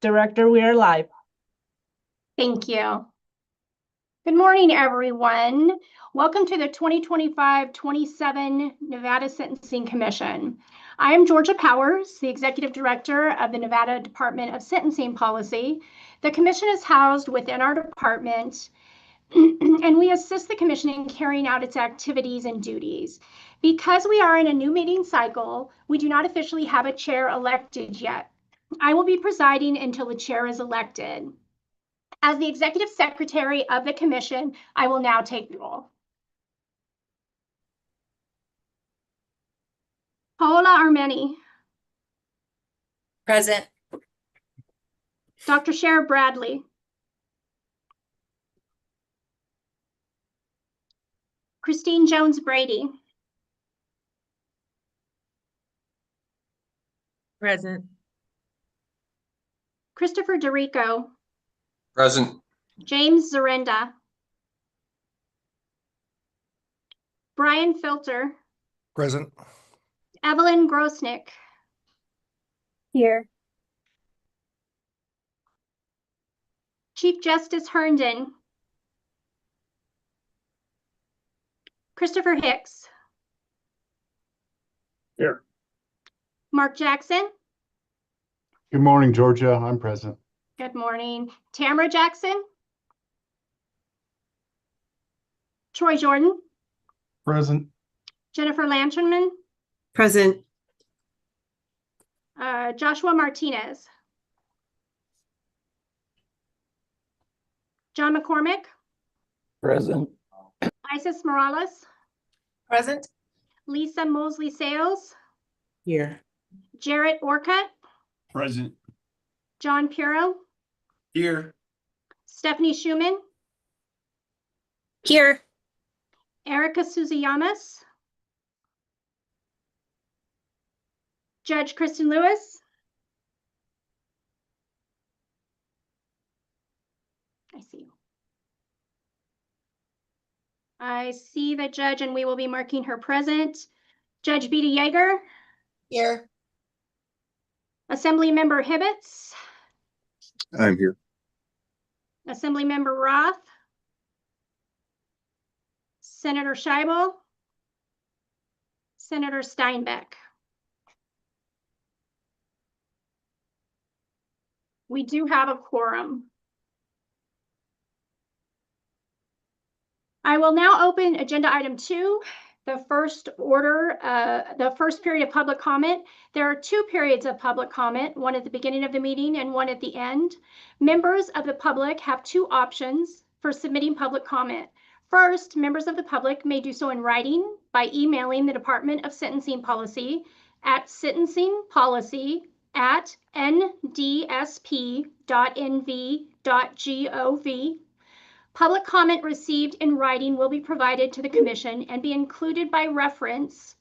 Director, we are live. Thank you. Good morning, everyone. Welcome to the 2025-27 Nevada Sentencing Commission. I am Georgia Powers, the Executive Director of the Nevada Department of Sentencing Policy. The commission is housed within our department, and we assist the commission in carrying out its activities and duties. Because we are in a new meeting cycle, we do not officially have a chair elected yet. I will be presiding until the chair is elected. As the Executive Secretary of the Commission, I will now take the roll. Paola Armeni. Present. Dr. Cher Bradley. Christine Jones Brady. Present. Christopher DeRico. Present. James Zarenda. Brian Filter. Present. Evelyn Grosnick. Here. Chief Justice Herndon. Christopher Hicks. Here. Mark Jackson. Good morning, Georgia. I'm present. Good morning. Tamara Jackson. Troy Jordan. Present. Jennifer Lanternman. Present. Joshua Martinez. John McCormick. Present. Isis Morales. Present. Lisa Mosley Sales. Here. Jarrett Orcutt. Present. John Puro. Here. Stephanie Schumann. Here. Erica Suzuyamas. Judge Kristen Lewis. I see you. I see the judge, and we will be marking her present. Judge Beta Yeager. Here. Assembly Member Hibbets. I'm here. Assembly Member Roth. Senator Scheibel. Senator Steinbeck. We do have a quorum. I will now open agenda item 2, the first period of public comment. There are 2 periods of public comment, one at the beginning of the meeting and one at the end. Members of the public have 2 options for submitting public comment. First, members of the public may do so in writing by emailing the Department of Sentencing Policy at sentencingpolicy@ndsp.nv.gov. Public comment received in writing will be provided to the commission and be included by reference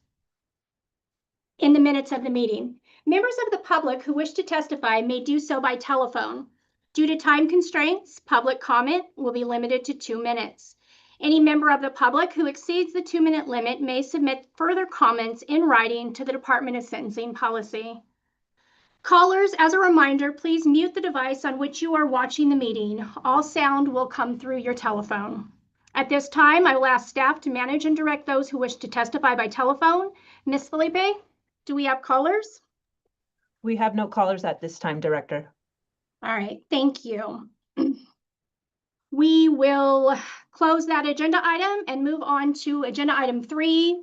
in the minutes of the meeting. Members of the public who wish to testify may do so by telephone. Due to time constraints, public comment will be limited to 2 minutes. Any member of the public who exceeds the 2-minute limit may submit further comments in writing to the Department of Sentencing Policy. Callers, as a reminder, please mute the device on which you are watching the meeting. All sound will come through your telephone. At this time, I will ask staff to manage and direct those who wish to testify by telephone. Ms. Felipe, do we have callers? We have no callers at this time, Director. All right, thank you. We will close that agenda item and move on to agenda item 3,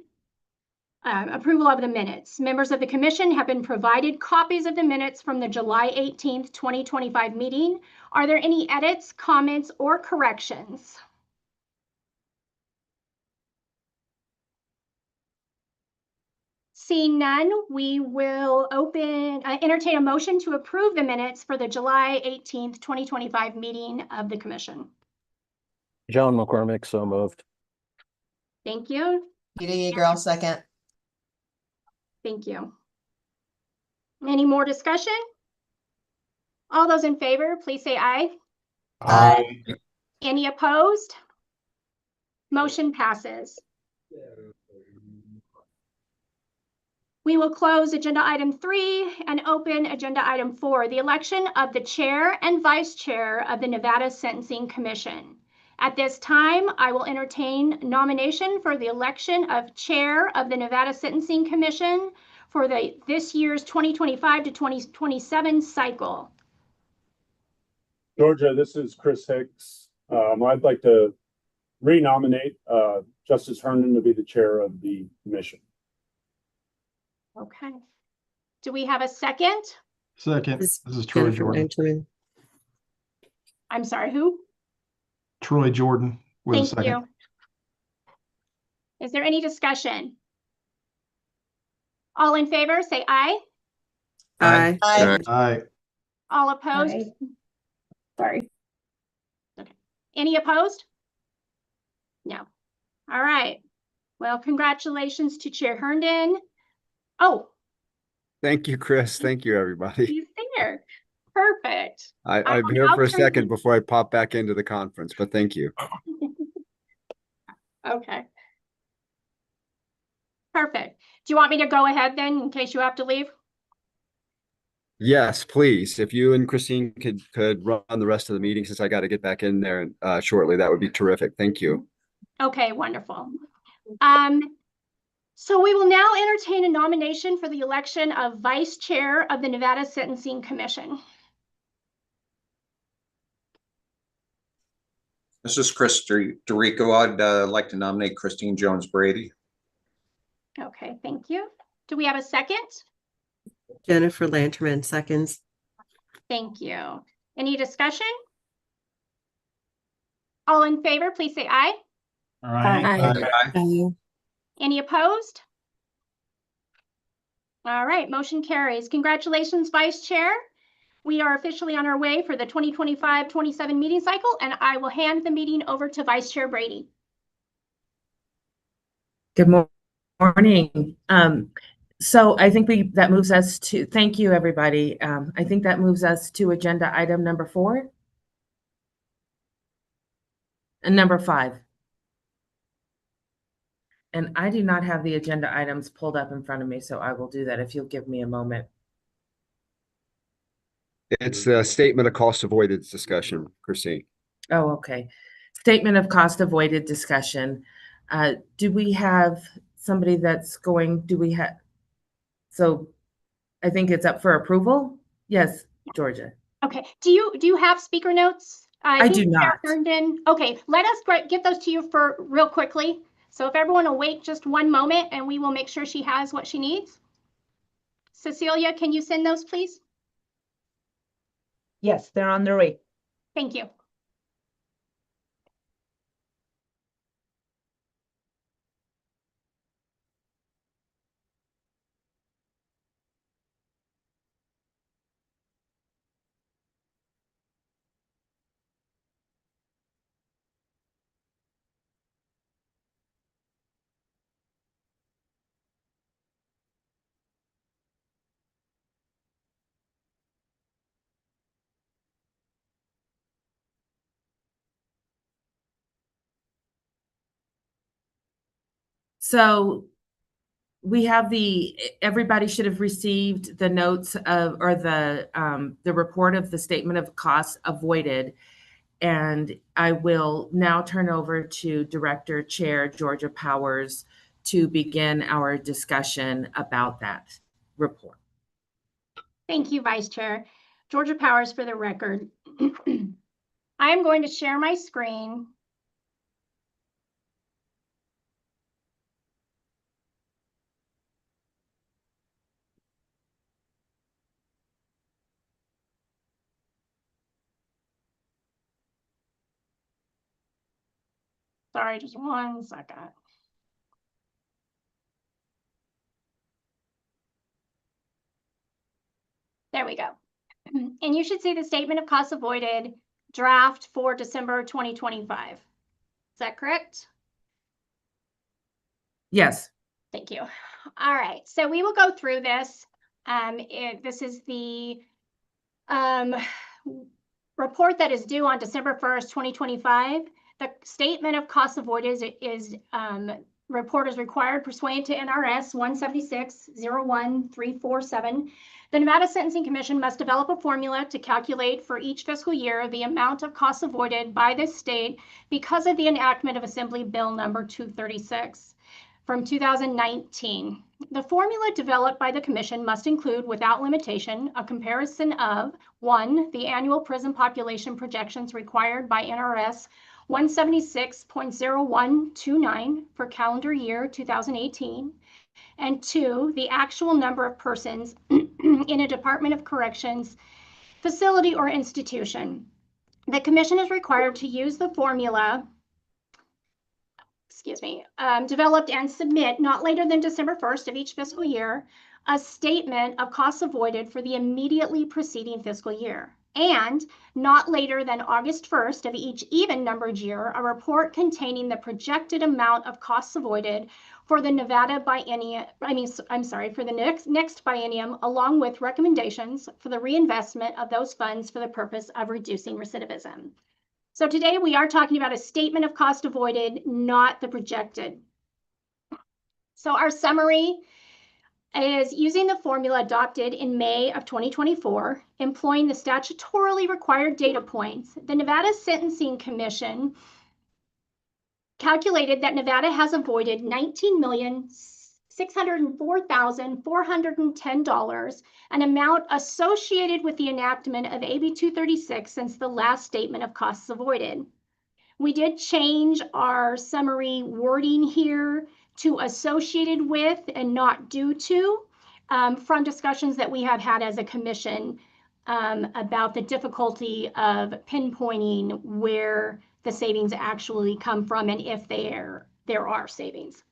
approval of the minutes. Members of the commission have been provided copies of the minutes from the July 18th, 2025 meeting. Are there any edits, comments, or corrections? Seeing none, we will entertain a motion to approve the minutes for the July 18th, 2025 meeting of the commission. John McCormick, so moved. Thank you. Beta Yeager, I'll second. Thank you. Any more discussion? All those in favor, please say aye. Aye. Any opposed? Motion passes. We will close agenda item 3 and open agenda item 4, the election of the chair and vice chair of the Nevada Sentencing Commission. At this time, I will entertain nomination for the election of chair of the Nevada Sentencing Commission for this year's 2025 to 2027 cycle. Georgia, this is Chris Hicks. I'd like to renominate Justice Herndon to be the chair of the commission. Okay. Do we have a second? Second. This is Troy Jordan. I'm sorry, who? Troy Jordan with a Thank second. you. Is there any discussion? All in favor, say aye. Aye. Aye. All opposed? Sorry. Any opposed? No. All right. Well, congratulations to Chair Herndon. Oh, Thank you, Chris. Thank you, everybody. he's there. Perfect. I'm here I'll for a turn second to- before I pop back into the conference, but thank you. Okay. Perfect. Do you want me to go ahead then in case you have to leave? Yes, please. If you and Christine could run the rest of the meeting since I got to get back in there shortly, that would be terrific. Thank you. Okay, wonderful. So we will now entertain a nomination for the election of Vice Chair of the Nevada Sentencing Commission. This is Chris Dorico. I'd like to nominate Christine Jones Brady. Okay, thank you. Do we have a second? Jennifer Lanterman seconds. Thank you. Any discussion? All in favor, please say aye. Aye. Any opposed? All right, motion carries. Congratulations, Vice Chair. We are officially on our way for the 2025-27 meeting cycle, and I will hand the meeting over to Vice Chair Brady. Good morning. So I think that moves us to, thank you, everybody. I think that moves us to agenda item number 4 and number 5. And I do not have the agenda items pulled up in front of me, so I will do that if you'll give me a moment. It's the statement of cost avoidance discussion, Christine. Oh, okay. Statement of cost avoided discussion. Do we have somebody that's going, so I think it's up for approval? Yes, Georgia. Okay, do you have speaker notes? I do think Chair not. Herndon, okay, let us give those to you for real quickly. So if everyone will wait just one moment and we will make sure she has what she needs. Cecilia, can you send those, please? Yes, they're on their way. Thank you. So we have everybody should have received the notes of, or the report of the statement of costs avoided. And I will now turn over to Director Chair Georgia Powers to begin our discussion about that report. Thank you, Vice Chair. Georgia Powers for the record. I am going to share my screen. Sorry, just 1 second. There we go. And you should see the statement of costs avoided draft for December 2025. Is that correct? Yes. Thank you. All right, so we will go through this. This is the report that is due on December 1st, 2025. The statement of costs avoided is report is required pursuant to NRS 176-01347. The Nevada Sentencing Commission must develop a formula to calculate for each fiscal year the amount of costs avoided by this state because of the enactment of Assembly Bill number 236 from 2019. The formula developed by the Commission must include, without limitation, a comparison of 1, the annual prison population projections required by NRS 176.0129 for calendar year 2018, and 2, the actual number of persons in a Department of Corrections facility or institution. The Commission is required to use the formula developed and submit not later than December 1st of each fiscal year, a statement of costs avoided for the immediately preceding fiscal year, and not later than August 1st of each even numbered year, a report containing the projected amount of costs avoided for the Nevada biennium, for the next biennium, along with recommendations for the reinvestment of those funds for the purpose of reducing recidivism. So today we are talking about a statement of cost avoided, not the projected. So our summary is using the formula adopted in May of 2024, employing the statutorily required data points. The Nevada Sentencing Commission calculated that Nevada has avoided $19,604,410, an amount associated with the enactment of AB 236 since the last statement of costs avoided. We did change our summary wording here to associated with and not due to, from discussions that we have had as a commission about the difficulty of pinpointing where the savings actually come from and if there are savings.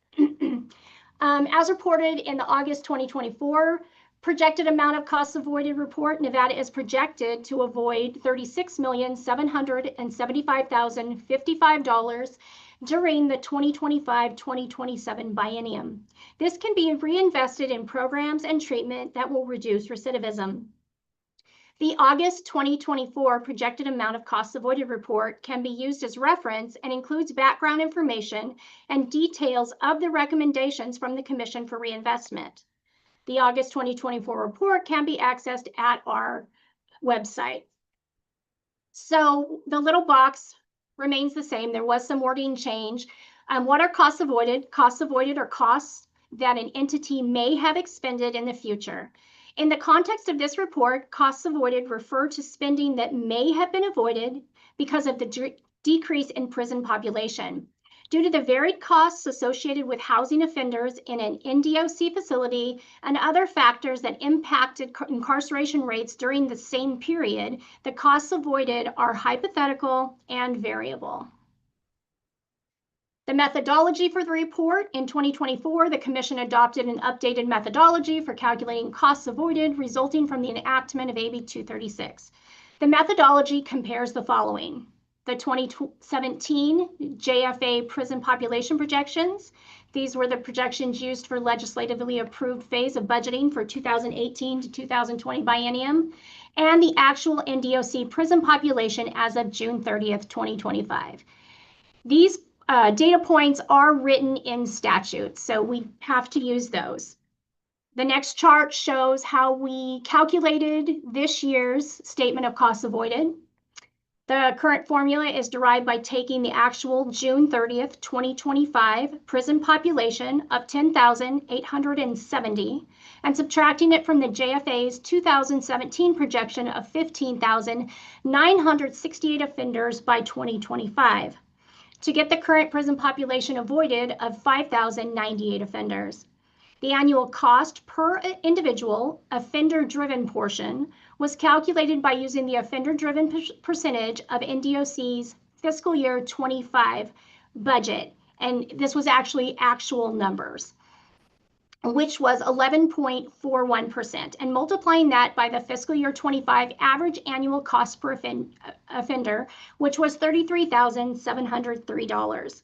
As reported in the August 2024 projected amount of costs avoided report, Nevada is projected to avoid $36,775,055 during the 2025-2027 biennium. This can be reinvested in programs and treatment that will reduce recidivism. The August 2024 projected amount of costs avoided report can be used as reference and includes background information and details of the recommendations from the Commission for Reinvestment. The August 2024 report can be accessed at our website. So the little box remains the same. There was some wording change. What are costs avoided? Costs avoided are costs that an entity may have expended in the future. In the context of this report, costs avoided refer to spending that may have been avoided because of the decrease in prison population. Due to the varied costs associated with housing offenders in an NDOC facility and other factors that impacted incarceration rates during the same period, the costs avoided are hypothetical and variable. The methodology for the report: in 2024, the Commission adopted an updated methodology for calculating costs avoided resulting from the enactment of AB 236. The methodology compares the following: the 2017 JFA prison population projections. These were the projections used for legislatively approved phase of budgeting for 2018 to 2020 biennium, and the actual NDOC prison population as of June 30th, 2025. These data points are written in statute, so we have to use those. The next chart shows how we calculated this year's statement of costs avoided. The current formula is derived by taking the actual June 30th, 2025 prison population of 10,870 and subtracting it from the JFA's 2017 projection of 15,968 offenders by 2025. To get the current prison population avoided of 5,098 offenders. The annual cost per individual offender-driven portion was calculated by using the offender-driven percentage of NDOC's fiscal year 25 budget. And this was actually actual numbers, which was 11.41%, and multiplying that by the fiscal year 25 average annual cost per offender, which was $33,703.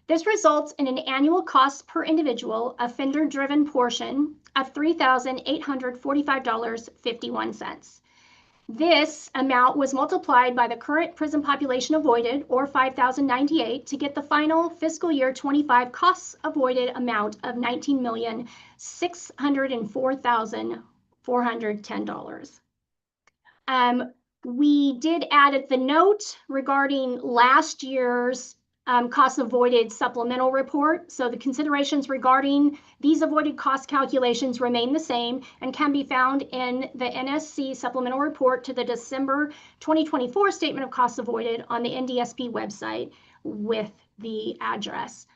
This results in an annual cost per individual offender-driven portion of $3,845.51. This amount was multiplied by the current prison population avoided, or 5,098, to get the final fiscal year 25 costs avoided amount of $19,604,410. We did add at the note regarding last year's costs avoided supplemental report. So the considerations regarding these avoided cost calculations remain the same and can be found in the NSC supplemental report to the December 2024 statement of costs avoided on the NDSP website with the address.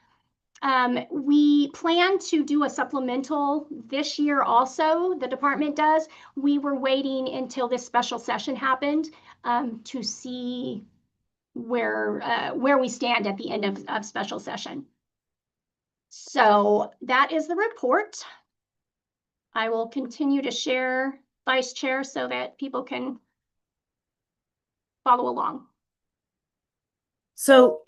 We plan to do a supplemental this year also, the department does. We were waiting until this special session happened to see where we stand at the end of special session. So that is the report. I will continue to share, Vice Chair, so that people can follow along. So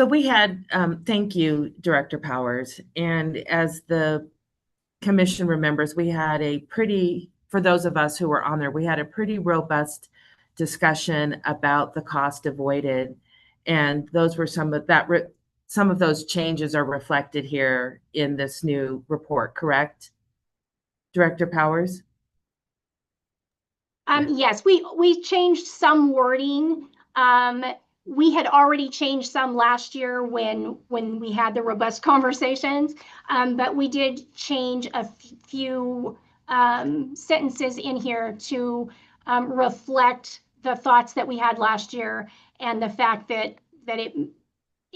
we had, thank you, Director Powers. And as the commission remembers, we had a pretty, for those of us who were on there, we had a pretty robust discussion about the cost avoided. And those were some of those changes are reflected here in this new report, correct? Director Powers? Yes, we changed some wording. We had already changed some last year when we had the robust conversations, but we did change a few sentences in here to reflect the thoughts that we had last year and the fact that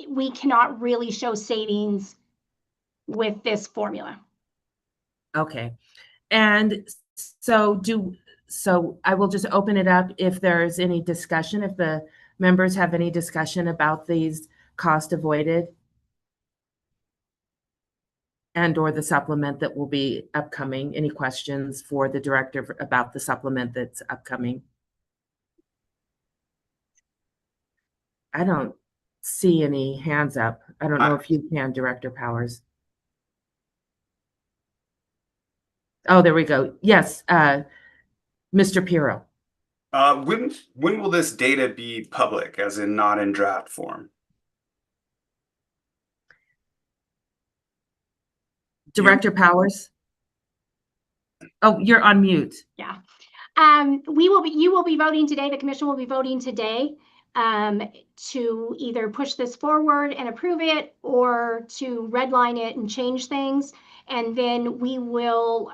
we cannot really show savings with this formula. Okay. And so I will just open it up if there's any discussion, if the members have any discussion about these cost avoided and or the supplement that will be upcoming. Any questions for the director about the supplement that's upcoming? I don't see any hands up. I don't know if you can, Director Powers. Oh, there we go. Yes, Mr. Pirro. When will this data be public, as in not in draft form? Director Powers? Oh, you're on mute. Yeah. You will be voting today. The commission will be voting today to either push this forward and approve it or to redline it and change things. And then we will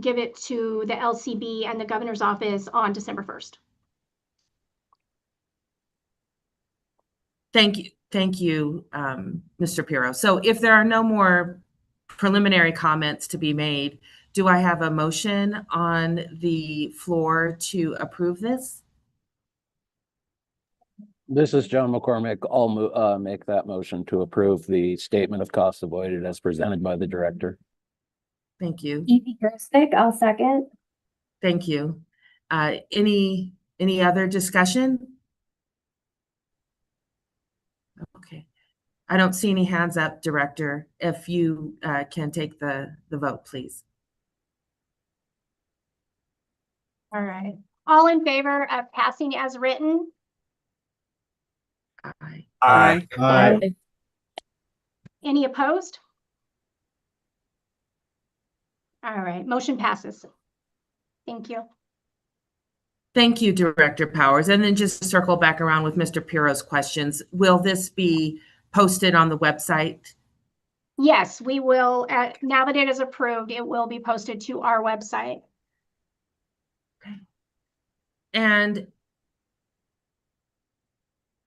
give it to the LCB and the governor's office on December 1st. Thank you. Thank you, Mr. Pirro. So if there are no more preliminary comments to be made, do I have a motion on the floor to approve this? This is John McCormick. I'll make that motion to approve the statement of costs avoided as presented by the director. Thank you. Evie Grosbeck, I'll second. Thank you. Any other discussion? Okay. I don't see any hands up, Director. If you can take the vote, please. All right. All in favor of passing as written? Aye. Aye. Aye. Any opposed? All right, motion passes. Thank you. Thank you, Director Powers. And then just circle back around with Mr. Pirro's questions. Will this be posted on the website? Yes, we will. Now that it is approved, it will be posted to our website. Okay. And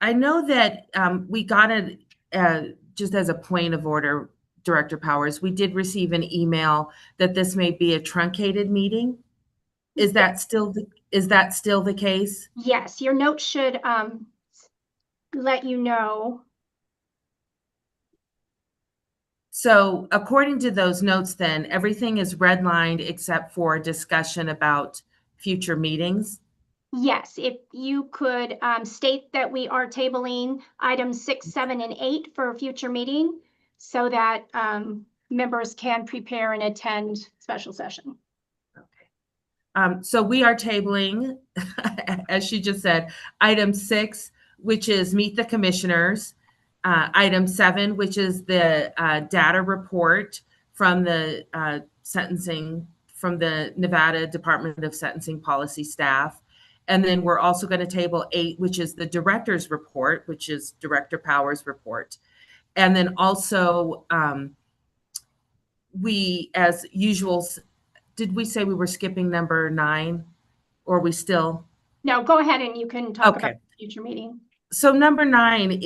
I know that we got it just as a point of order, Director Powers, we did receive an email that this may be a truncated meeting. Is that still the case? Yes, your note should let you know. So according to those notes, then everything is redlined except for discussion about future meetings. Yes, if you could state that we are tabling items 6, 7, and 8 for a future meeting so that members can prepare and attend special session. Okay. So we are tabling, as she just said, item 6, which is meet the commissioners. Item 7, which is the data report from the sentencing, from the Nevada Department of Sentencing Policy staff. And then we're also going to table 8, which is the director's report, which is Director Powers' report. And then also, we, as usual, did we say we were skipping number 9? Or are we still? No, go ahead and you can talk Okay. about the future meeting. So number 9,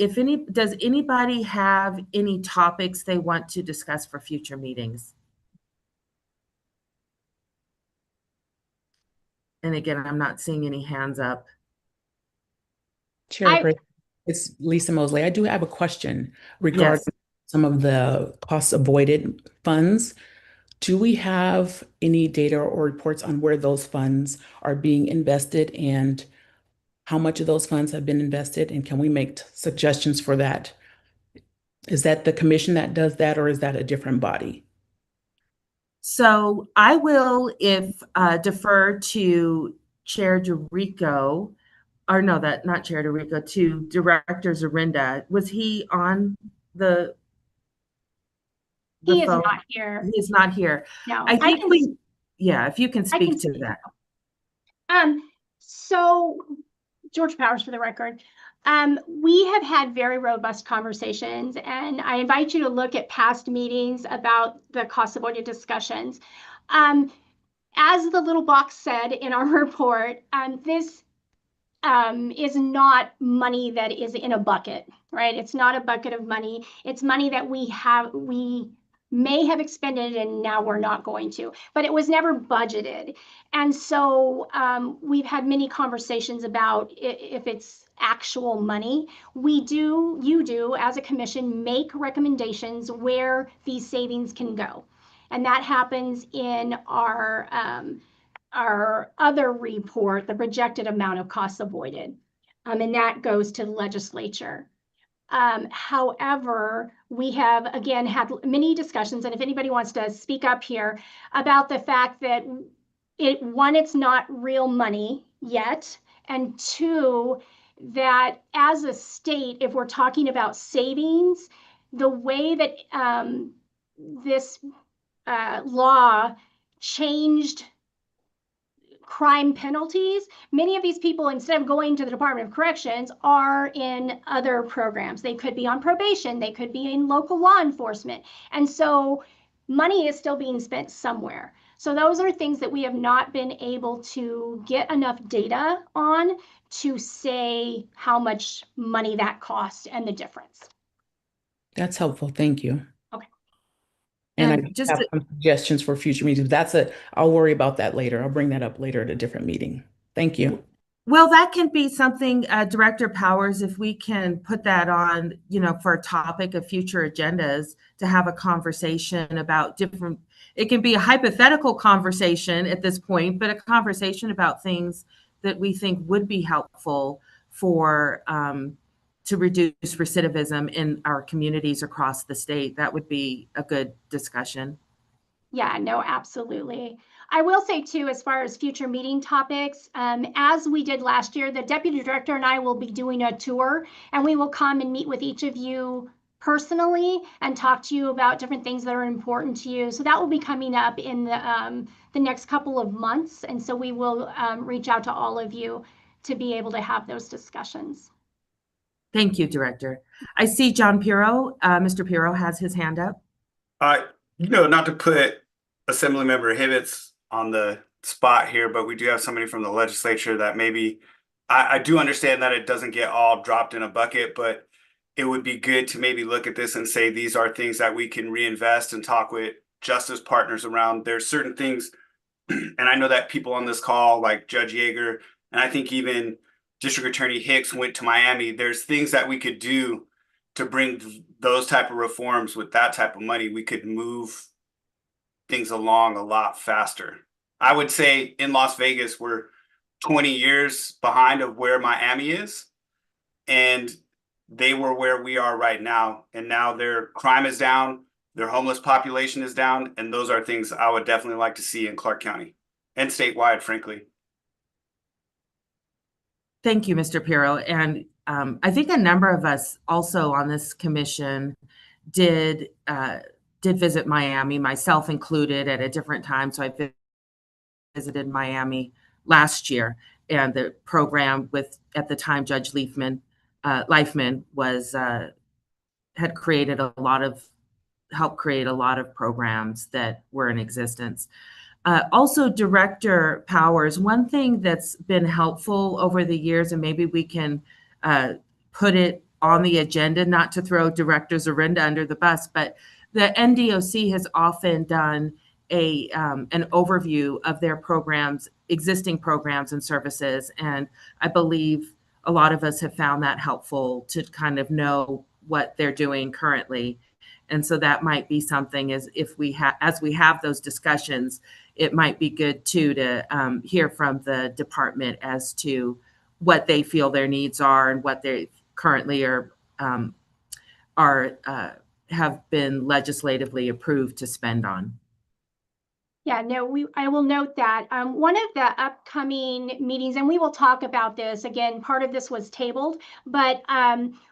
does anybody have any topics they want to discuss for future meetings? And again, I'm not seeing any hands up. Chair, it's Lisa Mosley. I do have a question regarding some of the costs avoided funds. Do we have any data or reports on where those funds are being invested and how much of those funds have been invested? And can we make suggestions for that? Is that the commission that does that, or is that a different body? So I will defer to Chair DeRico, or no, not Chair DeRico, to Director Zorinda. Was he on the He is phone? not here. He is not here. No, I think if you can speak to that. So George Powers, for the record. We have had very robust conversations, and I invite you to look at past meetings about the cost avoided discussions. As the little box said in our report, this is not money that is in a bucket, right? It's not a bucket of money. It's money that we may have expended and now we're not going to, but it was never budgeted. And so we've had many conversations about if it's actual money. You do, as a commission, make recommendations where these savings can go. And that happens in our other report, the projected amount of costs avoided. And that goes to the legislature. However, we have, again, had many discussions, and if anybody wants to speak up here, about the fact that one, it's not real money yet, and 2, that as a state, if we're talking about savings, the way that this law changed crime penalties, many of these people, instead of going to the Department of Corrections, are in other programs. They could be on probation, they could be in local law enforcement. And so money is still being spent somewhere. So those are things that we have not been able to get enough data on to say how much money that costs and the difference. That's helpful. Thank you. Okay. And I just have some suggestions for future meetings. I'll worry about that later. I'll bring that up later at a different meeting. Thank you. Well, that can be something, Director Powers, if we can put that on, for a topic of future agendas, to have a conversation about different, it can be a hypothetical conversation at this point, but a conversation about things that we think would be helpful for, to reduce recidivism in our communities across the state. That would be a good discussion. Yeah, no, absolutely. I will say too, as far as future meeting topics, as we did last year, the deputy director and I will be doing a tour, and we will come and meet with each of you personally and talk to you about different things that are important to you. So that will be coming up in the next couple of months. And so we will reach out to all of you to be able to have those discussions. Thank you, Director. I see John Pirro. Mr. Pirro has his hand up. Not to put Assemblymember Hibbets on the spot here, but we do have somebody from the legislature that maybe, I do understand that it doesn't get all dropped in a bucket, but it would be good to maybe look at this and say, these are things that we can reinvest and talk with justice partners around. There's certain things, and I know that people on this call, like Judge Yeager, and I think even District Attorney Hicks went to Miami. There's things that we could do to bring those type of reforms with that type of money. We could move things along a lot faster. I would say in Las Vegas, we're 20 years behind of where Miami is. And they were where we are right now. And now their crime is down, their homeless population is down. And those are things I would definitely like to see in Clark County. and statewide, frankly. Thank you, Mr. Pirro. And I think a number of us also on this commission did visit Miami, myself included, at a different time. So I visited Miami last year, and the program with, at the time, Judge Leifman was had created helped create a lot of programs that were in existence. Also, Director Powers, one thing that's been helpful over the years, and maybe we can put it on the agenda, not to throw Director Zorinda under the bus, but the NDOC has often done an overview of their programs, existing programs and services. And I believe a lot of us have found that helpful to kind of know what they're doing currently. And so that might be something, as we have those discussions, it might be good too to hear from the department as to what they feel their needs are and what they currently have been legislatively approved to spend on. Yeah, no, I will note that one of the upcoming meetings, and we will talk about this again, part of this was tabled, but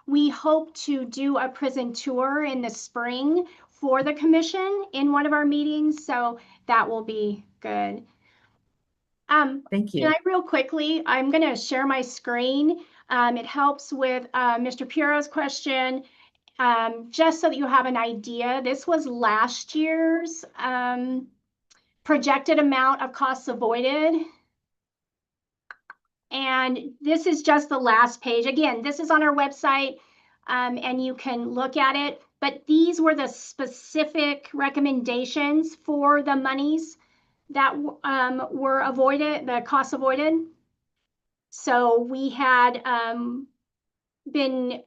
we hope to do a prison tour in the spring for the commission in one of our meetings. So that will be good. Thank you. Can I real quickly, I'm going to share my screen. It helps with Mr. Pirro's question. Just so that you have an idea, this was last year's projected amount of costs avoided. And this is just the last page. Again, this is on our website, and you can look at it. But these were the specific recommendations for the monies that were avoided, the costs avoided. So we had been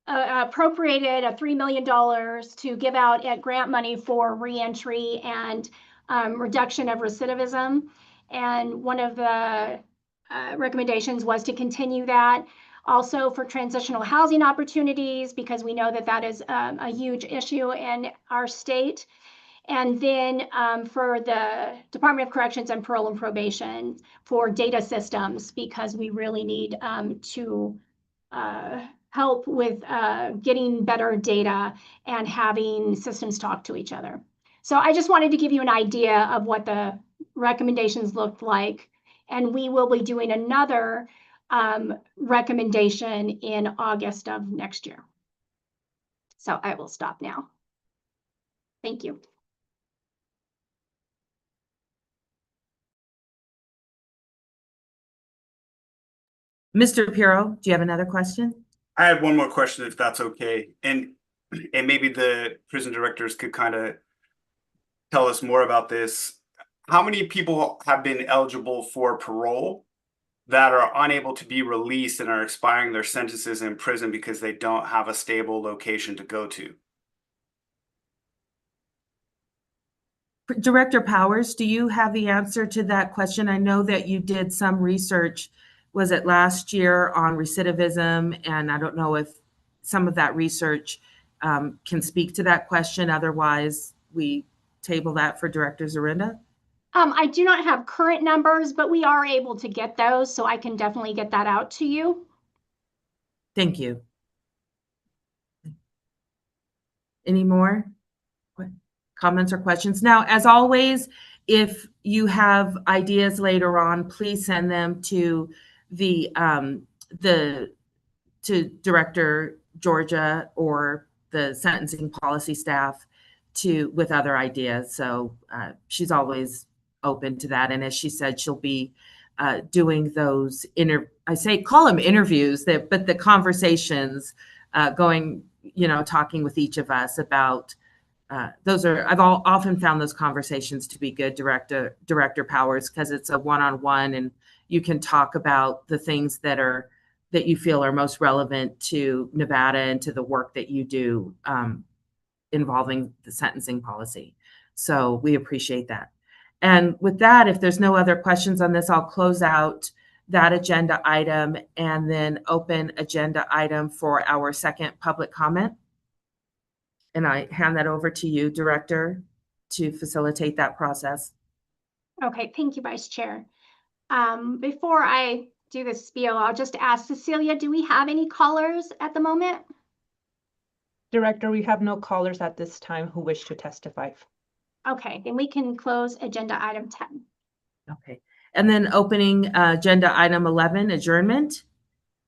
appropriated $3 million to give out at grant money for reentry and reduction of recidivism. And one of the recommendations was to continue that. Also for transitional housing opportunities, because we know that that is a huge issue in our state. And then for the Department of Corrections and Parole and Probation for data systems, because we really need to help with getting better data and having systems talk to each other. So I just wanted to give you an idea of what the recommendations looked like. And we will be doing another recommendation in August of next year. So I will stop now. Thank you. Mr. Pirro, do you have another question? I had one more question, if that's okay. And maybe the prison directors could kind of tell us more about this. How many people have been eligible for parole that are unable to be released and are expiring their sentences in prison because they don't have a stable location to go to? Director Powers, do you have the answer to that question? I know that you did some research, was it last year, on recidivism, and I don't know if some of that research can speak to that question. Otherwise, we table that for Director Zorinda. I do not have current numbers, but we are able to get those, so I can definitely get that out to you. Thank you. Any more comments or questions? Now, as always, if you have ideas later on, please send them to to Director Georgia or the sentencing policy staff with other ideas. So she's always open to that. And as she said, she'll be doing those call them interviews, but the conversations going, talking with each of us about I've often found those conversations to be good, Director Powers, because it's a one-on-one and you can talk about the things that you feel are most relevant to Nevada and to the work that you do involving the sentencing policy. So we appreciate that. And with that, if there's no other questions on this, I'll close out that agenda item and then open agenda item for our second public comment. And I hand that over to you, Director, to facilitate that process. Okay, thank you, Vice Chair. Before I do the spiel, I'll just ask Cecilia, do we have any callers at the moment? Director, we have no callers at this time who wish to testify. Okay, then we can close agenda item 10. Okay, and then opening agenda item 11, adjournment.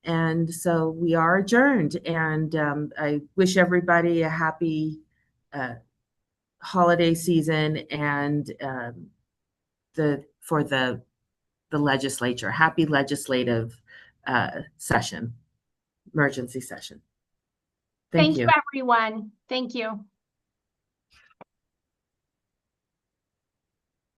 And so we are adjourned, and I wish everybody a happy holiday season and for the legislature. Happy legislative session, emergency session. Thank you. Everyone. Thank you.